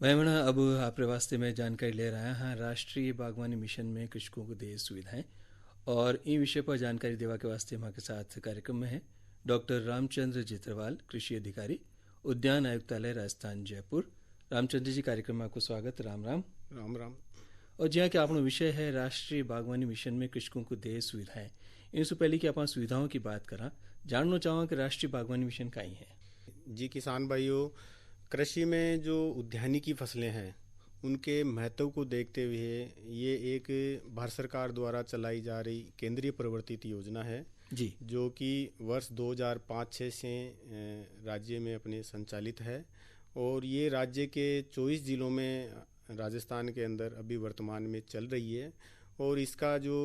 भाई बहन, अब आपके वास्ते में जानकारी ले रहा हाँ राष्ट्रीय बागवानी मिशन में कृषकों को दे सुविधाएं और इन विषय पर जानकारी देवा के वास्ते हमारे साथ कार्यक्रम में है डॉक्टर रामचंद्र जित्रवाल, कृषि अधिकारी, उद्यान आयुक्तालय, राजस्थान, जयपुर। रामचंद्र जी, कार्यक्रम में आपको स्वागत। राम राम। राम राम। और जी हाँ, कि आपनो विषय है राष्ट्रीय बागवानी मिशन में कृषकों को दे सुविधाएं। इनसे पहले कि आप सुविधाओं की बात करा, जानना चाहूँगा कि राष्ट्रीय बागवानी मिशन का ही है। जी किसान भाइयों, कृषि में जो उद्यानिकी फसलें हैं उनके महत्व को देखते हुए ये एक भारत सरकार द्वारा चलाई जा रही केंद्रीय प्रवर्तित योजना है जी। जो कि वर्ष 2005-06 से राज्य में अपने संचालित है। और ये राज्य के 24 जिलों में राजस्थान के अंदर अभी वर्तमान में चल रही है। और इसका जो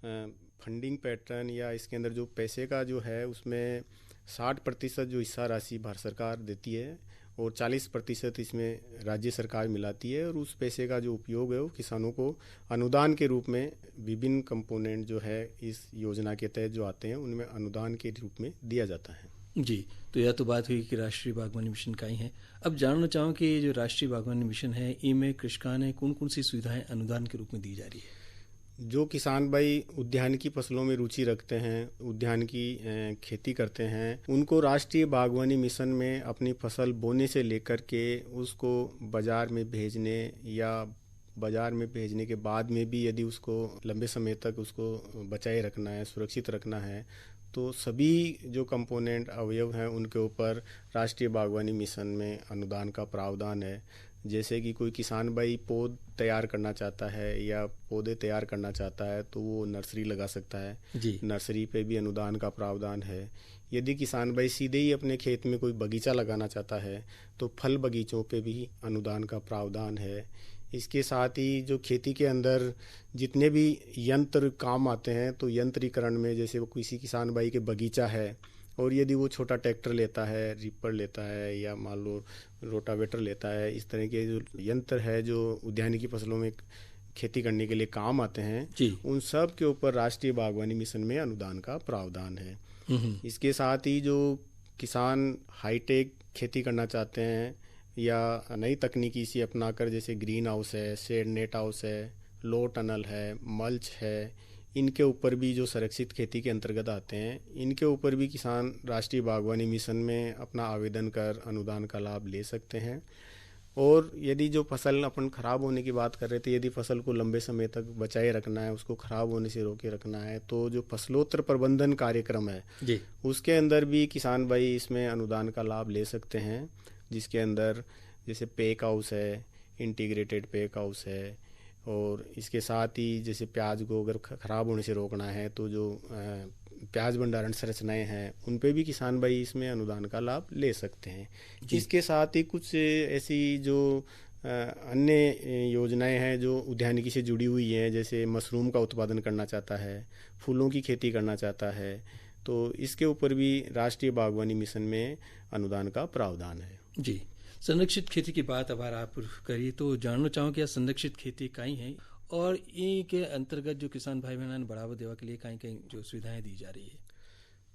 फंडिंग पैटर्न या इसके अंदर जो पैसे का जो है उसमें 60% जो हिस्सा राशि भारत सरकार देती है और 40% इसमें राज्य सरकार मिलाती है। और उस पैसे का जो उपयोग है वो किसानों को अनुदान के रूप में विभिन्न कंपोनेंट जो है इस योजना के तहत जो आते हैं उनमें अनुदान के रूप में दिया जाता है। जी। तो यह तो बात हुई कि राष्ट्रीय बागवानी मिशन का ही है। अब जानना चाहूँ कि ये जो राष्ट्रीय बागवानी मिशन है इनमें कृषकान ने कौन कौन सी सुविधाएं अनुदान के रूप में दी जा रही है? जो किसान भाई उद्यानिकी फसलों में रुचि रखते हैं, उद्यान की खेती करते हैं, उनको राष्ट्रीय बागवानी मिशन में अपनी फसल बोने से लेकर के उसको बाज़ार में भेजने या बाज़ार में भेजने के बाद में भी यदि उसको लंबे समय तक उसको बचाए रखना है, सुरक्षित रखना है, तो सभी जो कंपोनेंट अवयव हैं उनके ऊपर राष्ट्रीय बागवानी मिशन में अनुदान का प्रावधान है। जैसे कि कोई किसान भाई पौध तैयार करना चाहता है या पौधे तैयार करना चाहता है तो वो नर्सरी लगा सकता है। जी। नर्सरी पे भी अनुदान का प्रावधान है। यदि किसान भाई सीधे ही अपने खेत में कोई बगीचा लगाना चाहता है तो फल बगीचों पे भी अनुदान का प्रावधान है। इसके साथ ही जो खेती के अंदर जितने भी यंत्र काम आते हैं तो यंत्रीकरण में जैसे वो किसी किसान भाई के बगीचा है और यदि वो छोटा ट्रैक्टर लेता है, रीपर लेता है या मान लो रोटावेटर लेता है, इस तरह के जो यंत्र है जो उद्यानिकी फसलों में खेती करने के लिए काम आते हैं, जी। उन सब के ऊपर राष्ट्रीय बागवानी मिशन में अनुदान का प्रावधान है। हम्म। इसके साथ ही जो किसान हाईटेक खेती करना चाहते हैं या नई तकनीकी से अपनाकर जैसे ग्रीन हाउस है, शेड नेट हाउस है, लो टनल है, मल्च है, इनके ऊपर भी जो संरक्षित खेती के अंतर्गत आते हैं, इनके ऊपर भी किसान राष्ट्रीय बागवानी मिशन में अपना आवेदन कर अनुदान का लाभ ले सकते हैं। और यदि जो फसल अपन ख़राब होने की बात कर रहे थे, यदि फसल को लंबे समय तक बचाए रखना है, उसको ख़राब होने से रोके रखना है, तो जो फसलोत्तर प्रबंधन कार्यक्रम है जी। उसके अंदर भी किसान भाई इसमें अनुदान का लाभ ले सकते हैं। जिसके अंदर जैसे पैक हाउस है, इंटीग्रेटेड पैक हाउस है, और इसके साथ ही जैसे प्याज को अगर ख़राब होने से रोकना है तो जो प्याज भंडारण संरचनाएं हैं उन पे भी किसान भाई इसमें अनुदान का लाभ ले सकते हैं। इसके साथ ही कुछ ऐसी जो अन्य योजनाएं हैं जो उद्यानिकी से जुड़ी हुई हैं, जैसे मशरूम का उत्पादन करना चाहता है, फूलों की खेती करना चाहता है, तो इसके ऊपर भी राष्ट्रीय बागवानी मिशन में अनुदान का प्रावधान है। जी। संरक्षित खेती की बात अगर आप करिए तो जानना चाहूँ कि यह संरक्षित खेती कहीं है और इनके अंतर्गत जो किसान भाई बहन बढ़ावा देवा के लिए कहीं कहीं जो सुविधाएं दी जा रही है?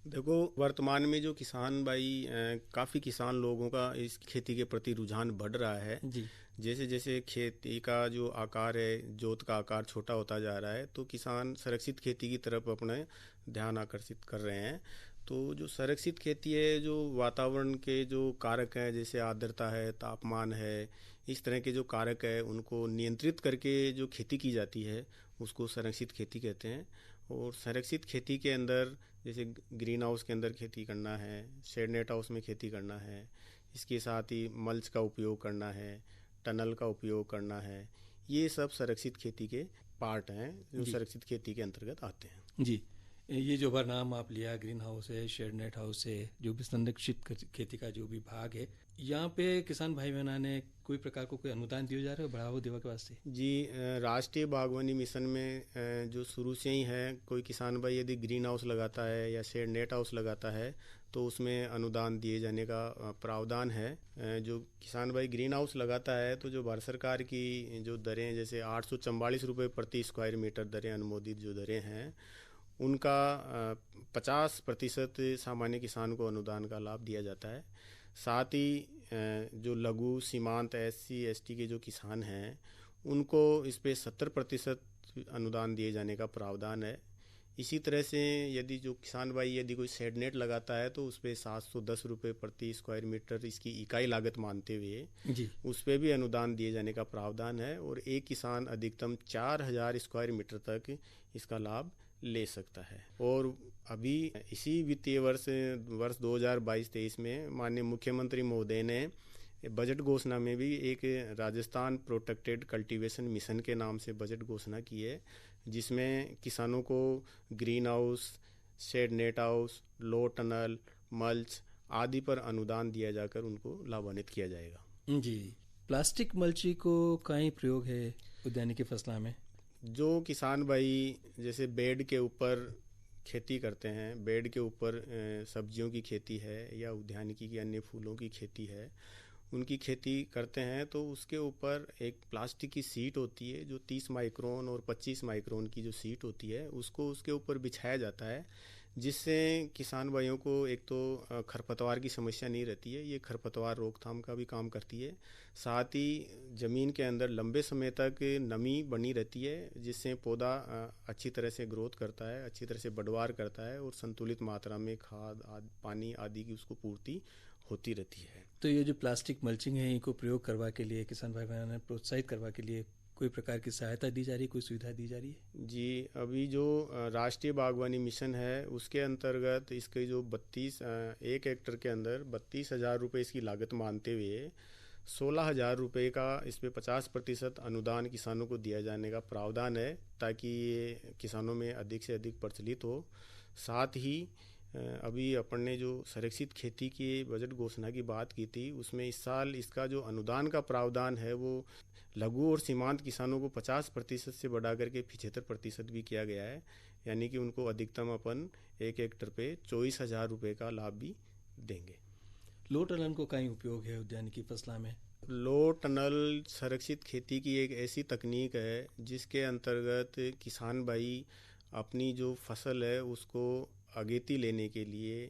देखो, वर्तमान में जो किसान भाई काफ़ी किसान लोगों का इस खेती के प्रति रुझान बढ़ रहा है। जी। जैसे जैसे खेती का जो आकार है, जोत का आकार छोटा होता जा रहा है, तो किसान संरक्षित खेती की तरफ अपने ध्यान आकर्षित कर रहे हैं। तो जो संरक्षित खेती है, जो वातावरण के जो कारक हैं जैसे आर्द्रता है, तापमान है, इस तरह के जो कारक है उनको नियंत्रित करके जो खेती की जाती है उसको संरक्षित खेती कहते हैं। और संरक्षित खेती के अंदर जैसे ग्रीन हाउस के अंदर खेती करना है, शेड नेट हाउस में खेती करना है, इसके साथ ही मल्च का उपयोग करना है, टनल का उपयोग करना है, ये सब संरक्षित खेती के पार्ट हैं जो जी। संरक्षित खेती के अंतर्गत आते हैं। जी। ये जो बार नाम आप लिया, ग्रीन हाउस है, शेड नेट हाउस है, जो भी संरक्षित खेती का जो भी भाग है, यहाँ पे किसान भाई बहना ने कोई प्रकार को कोई अनुदान दिया जा रहा है बढ़ावा देवा के वास्ते? जी, राष्ट्रीय बागवानी मिशन में जो शुरू से ही है, कोई किसान भाई यदि ग्रीन हाउस लगाता है या शेड नेट हाउस लगाता है तो उसमें अनुदान दिए जाने का प्रावधान है। जो किसान भाई ग्रीन हाउस लगाता है तो जो भारत सरकार की जो दरें जैसे 844 रुपये प्रति स्क्वायर मीटर दरें, अनुमोदित जो दरें हैं, उनका 50% सामान्य किसान को अनुदान का लाभ दिया जाता है। साथ ही जो लघु सीमांत SC ST के जो किसान हैं उनको इस पे 70% अनुदान दिए जाने का प्रावधान है। इसी तरह से यदि जो किसान भाई यदि कोई शेड नेट लगाता है तो उस पर 710 रुपये प्रति स्क्वायर मीटर इसकी इकाई लागत मानते हुए जी। उस पर भी अनुदान दिए जाने का प्रावधान है और एक किसान अधिकतम 4000 स्क्वायर मीटर तक इसका लाभ ले सकता है। और अभी इसी वित्तीय वर्ष 2022-23 में माननीय मुख्यमंत्री महोदय ने बजट घोषणा में भी एक राजस्थान प्रोटेक्टेड कल्टीवेशन मिशन के नाम से बजट घोषणा की है, जिसमें किसानों को green house, shade net house, low tunnel, mulch आदि पर अनुदान दिया जाकर उनको लाभान्वित किया जाएगा। जी। प्लास्टिक मल्ची को कई प्रयोग है उद्यानिकी फसलों में? जो किसान भाई जैसे बेड के ऊपर खेती करते हैं, बेड के ऊपर सब्जियों की खेती है या उद्यानिकी की अन्य फूलों की खेती है, उनकी खेती करते हैं तो उसके ऊपर एक प्लास्टिक की सीट होती है जो 30 माइक्रोन और 25 माइक्रोन की जो सीट होती है उसको उसके ऊपर बिछाया जाता है, जिससे किसान भाइयों को एक तो खरपतवार की समस्या नहीं रहती है, ये खरपतवार रोकथाम का भी काम करती है। साथ ही ज़मीन के अंदर लंबे समय तक नमी बनी रहती है, जिससे पौधा अच्छी तरह से ग्रोथ करता है, अच्छी तरह से बढ़वार करता है और संतुलित मात्रा में खाद पानी आदि की उसको पूर्ति होती रहती है। तो ये जो प्लास्टिक मल्चिंग है इनको प्रयोग करवा के लिए किसान भाई बहनों ने प्रोत्साहित करवा के लिए कोई प्रकार की सहायता दी जा रही है, कोई सुविधा दी जा रही है? जी, अभी जो राष्ट्रीय बागवानी मिशन है उसके अंतर्गत इसके जो 1 हेक्टर के अंदर 32,000 रुपये इसकी लागत मानते हुए 16,000 रुपये का इस पे 50% अनुदान किसानों को दिया जाने का प्रावधान है, ताकि ये किसानों में अधिक से अधिक प्रचलित हो। साथ ही अभी अपन ने जो संरक्षित खेती की बजट घोषणा की बात की थी, उसमें इस साल इसका जो अनुदान का प्रावधान है वो लघु और सीमांत किसानों को 50% से बढ़ा करके 75% भी किया गया है, यानी कि उनको अधिकतम अपन 1 हेक्टर पे 24,000 रुपये का लाभ भी देंगे। लो टनल को कहीं उपयोग है उद्यानिकी फसलों में? लो टनल संरक्षित खेती की एक ऐसी तकनीक है जिसके अंतर्गत किसान भाई अपनी जो फसल है उसको अगेती लेने के लिए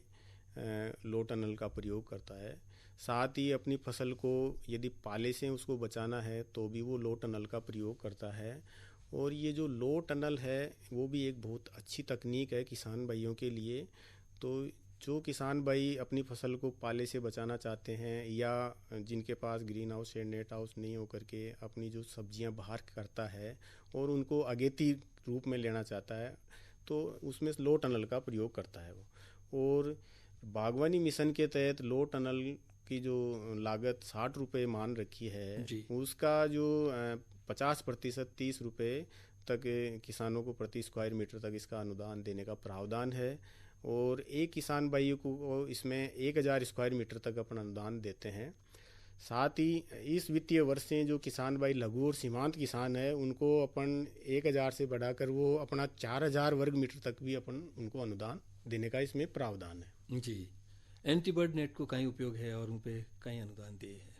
लो टनल का प्रयोग करता है। साथ ही अपनी फसल को यदि पाले से उसको बचाना है तो भी वो लो टनल का प्रयोग करता है। और ये जो लो टनल है वो भी एक बहुत अच्छी तकनीक है किसान भाइयों के लिए। तो जो किसान भाई अपनी फसल को पाले से बचाना चाहते हैं या जिनके पास ग्रीन हाउस या नेट हाउस नहीं हो करके अपनी जो सब्जियां बाहर करता है और उनको अगेती रूप में लेना चाहता है, तो उसमें लो टनल का प्रयोग करता है वो। और बागवानी मिशन के तहत लो टनल की जो लागत 60 रुपये मान रखी है, उसका जो 50% 30 रुपये तक किसानों को प्रति स्क्वायर मीटर तक इसका अनुदान देने का प्रावधान है। और एक किसान भाई को इसमें 1000 स्क्वायर मीटर तक अपन अनुदान देते हैं। साथ ही इस वित्तीय वर्ष से जो किसान भाई लघु और सीमांत किसान है उनको अपन 1000 से बढ़ाकर वो अपना 4000 वर्ग मीटर तक भी अपन उनको अनुदान देने का इसमें प्रावधान है। जी। एंटी बर्ड नेट को कहीं उपयोग है और उन पे कहीं अनुदान दिए हैं?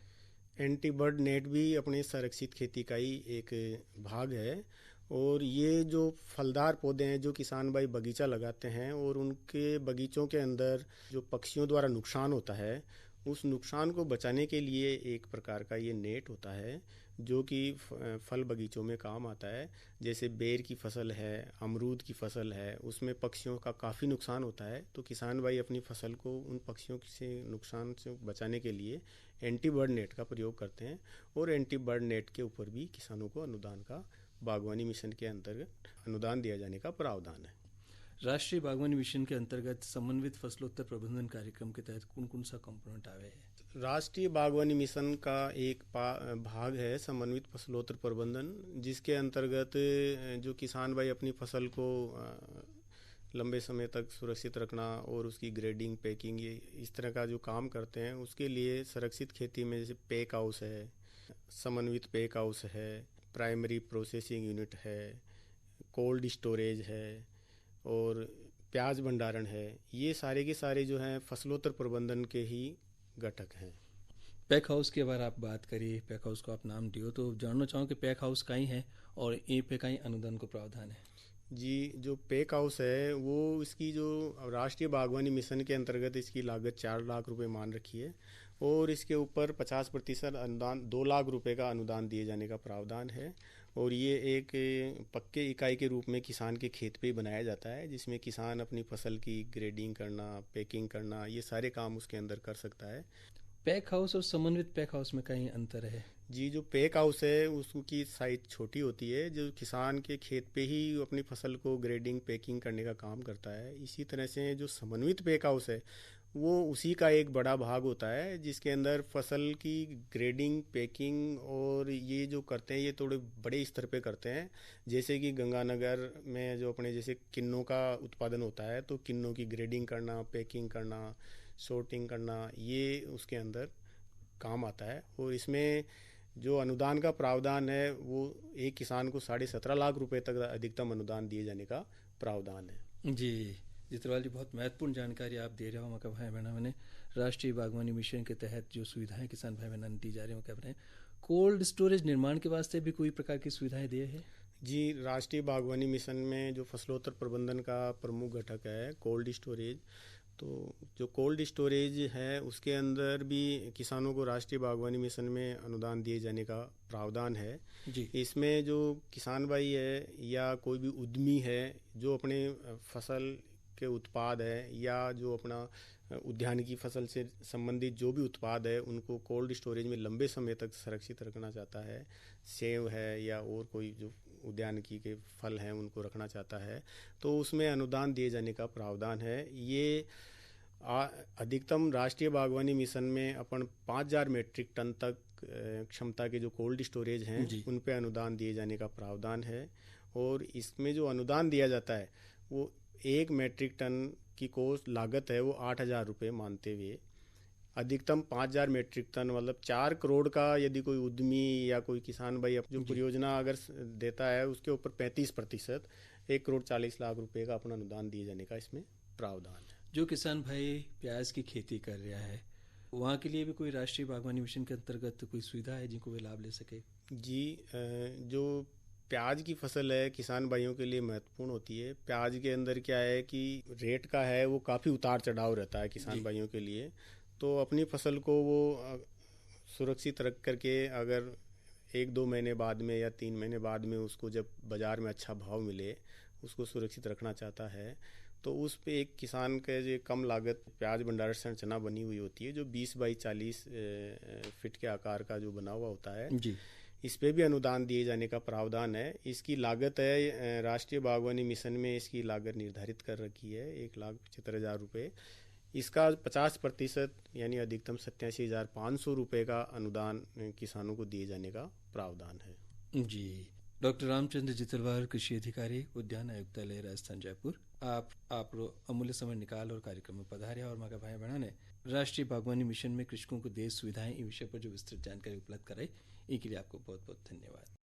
एंटी बर्ड नेट भी अपने संरक्षित खेती का ही एक भाग है। और ये जो फलदार पौधे हैं जो किसान भाई बगीचा लगाते हैं और उनके बगीचों के अंदर जो पक्षियों द्वारा नुकसान होता है, उस नुकसान को बचाने के लिए एक प्रकार का ये नेट होता है जो कि फल बगीचों में काम आता है। जैसे बेर की फसल है, अमरूद की फसल है, उसमें पक्षियों का काफ़ी नुकसान होता है, तो किसान भाई अपनी फसल को उन पक्षियों से नुकसान से बचाने के लिए एंटी बर्ड नेट का प्रयोग करते हैं। और एंटी बर्ड नेट के ऊपर भी किसानों को अनुदान का बागवानी मिशन के अंतर्गत अनुदान दिया जाने का प्रावधान है। राष्ट्रीय बागवानी मिशन के अंतर्गत समन्वित फसलोत्तर प्रबंधन कार्यक्रम के तहत कौन कौन सा कंपोनेंट आवे है? राष्ट्रीय बागवानी मिशन का एक भाग है समन्वित फसलोत्तर प्रबंधन, जिसके अंतर्गत जो किसान भाई अपनी फसल को लंबे समय तक सुरक्षित रखना और उसकी ग्रेडिंग, पैकिंग, ये इस तरह का जो काम करते हैं, उसके लिए संरक्षित खेती में जैसे पैक हाउस है, समन्वित पैक हाउस है, प्राइमरी प्रोसेसिंग यूनिट है, कोल्ड स्टोरेज है और प्याज भंडारण है, ये सारे के सारे जो हैं फसलोत्तर प्रबंधन के ही घटक हैं। पैक हाउस के बारे आप बात करिए, पैक हाउस को आप नाम दियो तो जानना चाहूँ कि पैक हाउस कहीं है और ये पे कहीं अनुदान को प्रावधान है? जी, जो पैक हाउस है वो इसकी जो राष्ट्रीय बागवानी मिशन के अंतर्गत इसकी लागत 4 लाख रुपए मान रखी है और इसके ऊपर 50% अनुदान, 2 लाख रुपए का अनुदान दिए जाने का प्रावधान है। और ये एक पक्के इकाई के रूप में किसान के खेत पे ही बनाया जाता है, जिसमें किसान अपनी फसल की ग्रेडिंग करना, पैकिंग करना, ये सारे काम उसके अंदर कर सकता है। पैक हाउस और समन्वित पैक हाउस में कहीं अंतर है? जी, जो पैक हाउस है उसकी साइज छोटी होती है, जो किसान के खेत पे ही अपनी फसल को ग्रेडिंग पैकिंग करने का काम करता है। इसी तरह से जो समन्वित पैक हाउस है वो उसी का एक बड़ा भाग होता है, जिसके अंदर फसल की ग्रेडिंग पैकिंग और ये जो करते हैं ये थोड़े बड़े स्तर पे करते हैं। जैसे कि गंगानगर में जो अपने जैसे किन्नों का उत्पादन होता है, तो किन्नों की ग्रेडिंग करना, पैकिंग करना, सॉर्टिंग करना, ये उसके अंदर काम आता है। और इसमें जो अनुदान का प्रावधान है वो एक किसान को 17.5 लाख रुपए तक अधिकतम अनुदान दिए जाने का प्रावधान है। जी, जितवाल जी, बहुत महत्वपूर्ण जानकारी आप दे रहे हो मका भाई बहना मैंने। राष्ट्रीय बागवानी मिशन के तहत जो सुविधाएं किसान भाई बहना दी जा रही हैं, कह रहे हैं कोल्ड स्टोरेज निर्माण के वास्ते भी कोई प्रकार की सुविधाएं दी है? जी, राष्ट्रीय बागवानी मिशन में जो फसलोत्तर प्रबंधन का प्रमुख घटक है कोल्ड स्टोरेज, तो जो कोल्ड स्टोरेज है उसके अंदर भी किसानों को राष्ट्रीय बागवानी मिशन में अनुदान दिए जाने का प्रावधान है। जी। इसमें जो किसान भाई है या कोई भी उद्यमी है जो अपने फसल के उत्पाद है या जो अपना उद्यानिकी फसल से संबंधित जो भी उत्पाद है उनको कोल्ड स्टोरेज में लंबे समय तक सुरक्षित रखना चाहता है, सेब है या और कोई जो उद्यानिकी के फल हैं उनको रखना चाहता है, तो उसमें अनुदान दिए जाने का प्रावधान है। ये अधिकतम राष्ट्रीय बागवानी मिशन में अपन 5,000 मीट्रिक टन तक क्षमता के जो कोल्ड स्टोरेज हैं उन पे अनुदान दिए जाने का प्रावधान है। और इसमें जो अनुदान दिया जाता है वो 1 मीट्रिक टन की कोस्ट लागत है वो 8,000 रुपये मानते हुए अधिकतम 5,000 मीट्रिक टन, मतलब 4 करोड़ का यदि कोई उद्यमी या कोई किसान भाई जो परियोजना अगर देता है उसके ऊपर 35% 1,40,00,000 रुपये का अपना अनुदान दिए जाने का इसमें प्रावधान है। जो किसान भाई प्याज की खेती कर रहा है वहाँ के लिए भी कोई राष्ट्रीय बागवानी मिशन के अंतर्गत कोई सुविधा है जिनको वे लाभ ले सके? जी, जो प्याज की फसल है किसान भाइयों के लिए महत्वपूर्ण होती है। प्याज के अंदर क्या है कि रेट का है वो काफ़ी उतार चढ़ाव रहता है किसान भाइयों के लिए, तो अपनी फसल को वो सुरक्षित रख करके अगर 1-2 महीने बाद में या 3 महीने बाद में उसको जब बाज़ार में अच्छा भाव मिले उसको सुरक्षित रखना चाहता है, तो उस पे एक किसान के जो कम लागत प्याज भंडारण संरचना बनी हुई होती है जो 20 बाई 40 फीट के आकार का जो बना हुआ होता है जी। इस पे भी अनुदान दिए जाने का प्रावधान है। इसकी लागत है राष्ट्रीय बागवानी मिशन में इसकी लागत निर्धारित कर रखी है 1,75,000 रुपये। इसका 50% यानी अधिकतम 87,500 रुपये का अनुदान किसानों को दिए जाने का प्रावधान है। जी। डॉक्टर रामचंद्र जितलवाल, कृषि अधिकारी, उद्यान आयुक्तालय, राजस्थान, जयपुर, आप अमूल्य समय निकाल और कार्यक्रम में पधारे और माँ भाई बहना ने राष्ट्रीय बागवानी मिशन में कृषकों को देश सुविधाएं इस विषय पर जो विस्तृत जानकारी उपलब्ध कराई, इनके लिए आपको बहुत बहुत धन्यवाद।